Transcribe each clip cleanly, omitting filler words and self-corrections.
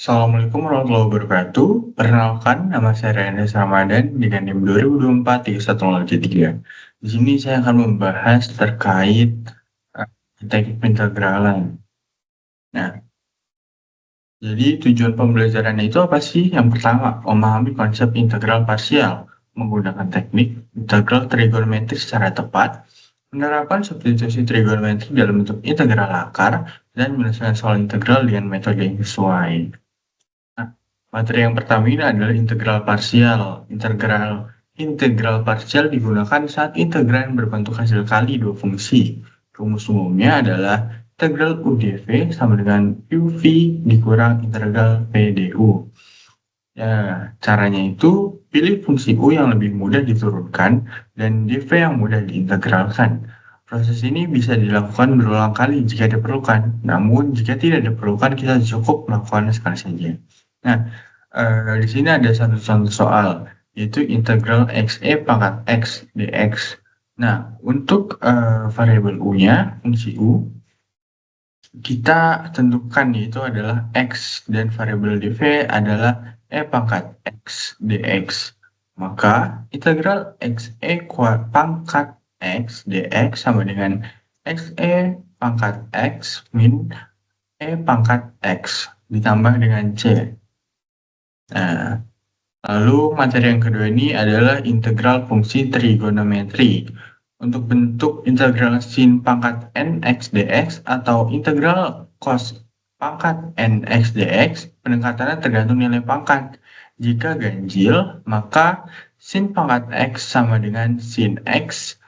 Assalamualaikum warahmatullahi wabarakatuh. Perkenalkan, nama saya Reyanda Ramadan dengan NIM 2024-3103. Di sini saya akan membahas terkait teknik penintegralan. Nah, jadi tujuan pembelajarannya itu apa sih? Yang pertama, memahami konsep integral parsial menggunakan teknik integral trigonometri secara tepat, penerapan substitusi trigonometri dalam bentuk integral akar, dan menyelesaikan soal integral dengan metode yang sesuai. Nah, materi yang pertama ini adalah integral parsial. Integral parsial digunakan saat integran berbentuk hasil kali dua fungsi. Rumus umumnya adalah integral UdV sama dengan UV dikurang integral PdU. Ya, caranya itu pilih fungsi U yang lebih mudah diturunkan dan dV yang mudah diintegralkan. Proses ini bisa dilakukan berulang kali jika diperlukan, namun jika tidak diperlukan kita cukup melakukannya sekali saja. Nah, di sini ada satu contoh soal, yaitu integral xe pangkat x dx. Nah, untuk variabel u-nya, fungsi u, kita tentukan yaitu adalah x dan variabel dv adalah e pangkat x dx. Maka integral xe pangkat x dx sama dengan xe pangkat x min e pangkat x ditambah dengan c. Nah, lalu materi yang kedua ini adalah integral fungsi trigonometri. Untuk bentuk integral sin pangkat n x dx atau integral cos pangkat n x dx, pendekatannya tergantung nilai pangkat. Jika ganjil, maka sin pangkat x sama dengan sin x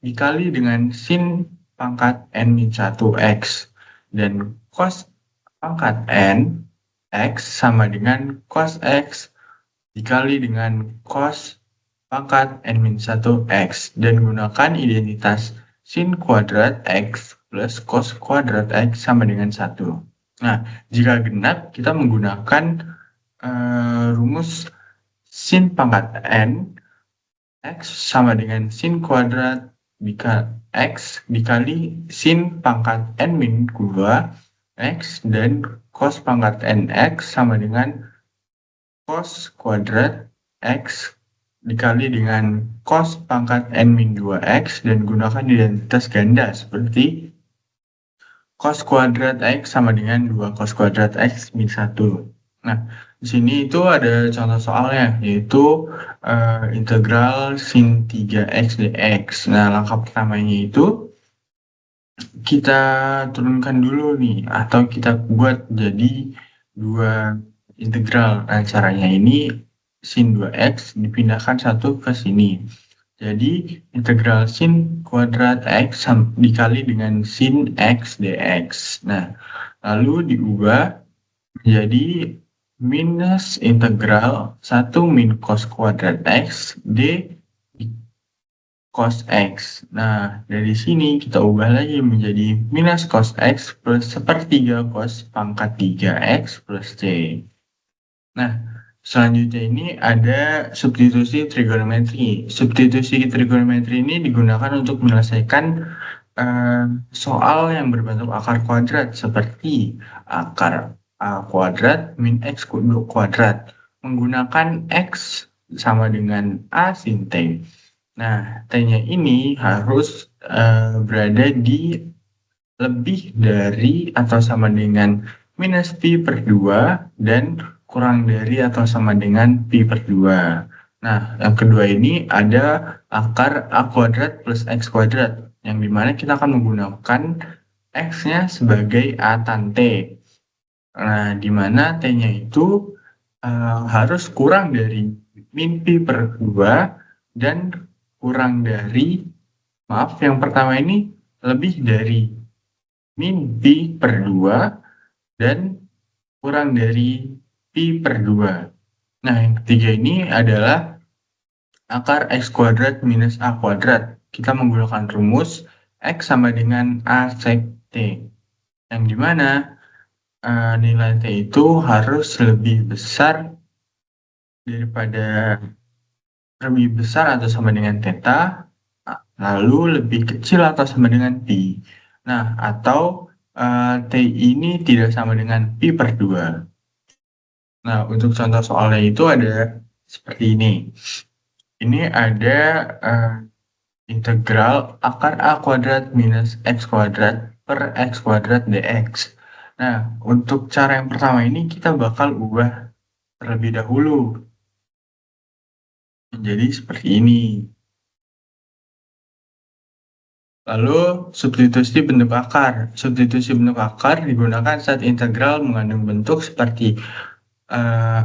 dikali dengan sin pangkat n-1x. Dan cos pangkat n x sama dengan cos x dikali dengan cos pangkat n-1x dan gunakan identitas sin kuadrat x plus cos kuadrat x sama dengan 1. Nah, jika genap kita menggunakan rumus sin pangkat n x sama dengan sin kuadrat x dikali sin pangkat n-2 x dan cos pangkat nx sama dengan cos kuadrat x dikali dengan cos pangkat n-2x dan gunakan identitas ganda seperti cos kuadrat x sama dengan 2 cos kuadrat x min 1. Nah, di sini itu ada contoh soalnya, yaitu integral sin 3x dx. Nah, langkah pertamanya itu kita turunkan dulu nih, atau kita buat jadi dua integral. Nah, caranya ini sin 2x dipindahkan satu ke sini. Jadi, integral sin kuadrat x dikali dengan sin x dx. Nah, lalu diubah menjadi minus integral 1 min cos kuadrat x d cos x. Nah, dari sini kita ubah lagi menjadi minus cos x plus sepertiga cos pangkat 3x plus c. Nah, selanjutnya ini ada substitusi trigonometri. Substitusi trigonometri ini digunakan untuk menyelesaikan soal yang berbentuk akar kuadrat seperti akar a kuadrat min x kuadrat menggunakan x sama dengan a sin t. Nah, t-nya ini harus berada di lebih dari atau sama dengan minus pi per 2 dan kurang dari atau sama dengan pi per 2. Nah, yang kedua ini ada akar a kuadrat plus x kuadrat, yang dimana kita akan menggunakan x-nya sebagai a tan t. Nah, dimana t-nya itu harus kurang dari min pi per 2 dan kurang dari, maaf, yang pertama ini lebih dari min pi per 2 dan kurang dari pi per 2. Nah, yang ketiga ini adalah akar x kuadrat minus a kuadrat. Kita menggunakan rumus x sama dengan a sek t, yang dimana nilai t itu harus lebih besar atau sama dengan theta, lalu lebih kecil atau sama dengan pi. Nah, atau t ini tidak sama dengan pi per 2. Nah, untuk contoh soalnya itu ada seperti ini. Ini ada, integral akar A kuadrat minus X kuadrat per X kuadrat dx. Nah, untuk cara yang pertama ini kita bakal ubah terlebih dahulu menjadi seperti ini. Lalu substitusi bentuk akar. Substitusi bentuk akar digunakan saat integral mengandung bentuk seperti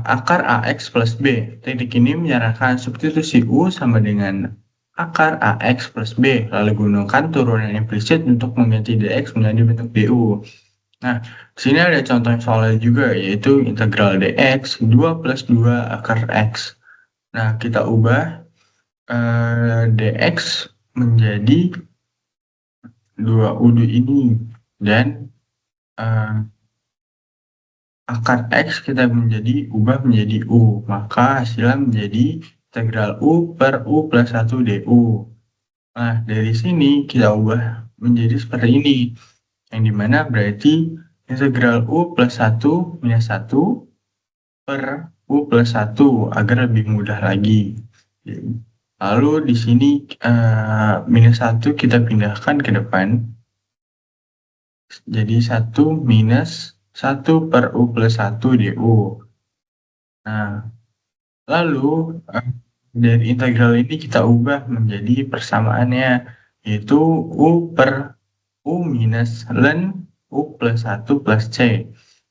akar AX plus B. Teknik ini menyarankan substitusi U sama dengan akar AX plus B, lalu gunakan turunan implisit untuk mengganti dx menjadi bentuk du. Nah, di sini ada contoh soalnya juga, yaitu integral dx 2 plus 2 akar x. Nah, kita ubah dx menjadi 2 ini, dan akar X kita ubah menjadi U, maka hasilnya menjadi integral U per U plus 1 du. Nah, dari sini kita ubah menjadi seperti ini, yang dimana berarti integral U plus 1 minus 1 per U plus 1 agar lebih mudah lagi. Lalu di sini minus 1 kita pindahkan ke depan, jadi 1 minus 1 per U plus 1 du. Nah, lalu dari integral ini kita ubah menjadi persamaannya, yaitu U per U minus ln U plus 1 plus C.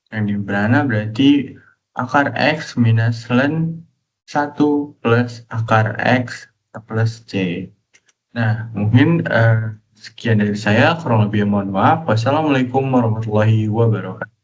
Yang dimana berarti akar X minus ln 1 plus akar X plus C. Nah, mungkin sekian dari saya, kurang lebih mohon maaf. Wassalamualaikum warahmatullahi wabarakatuh.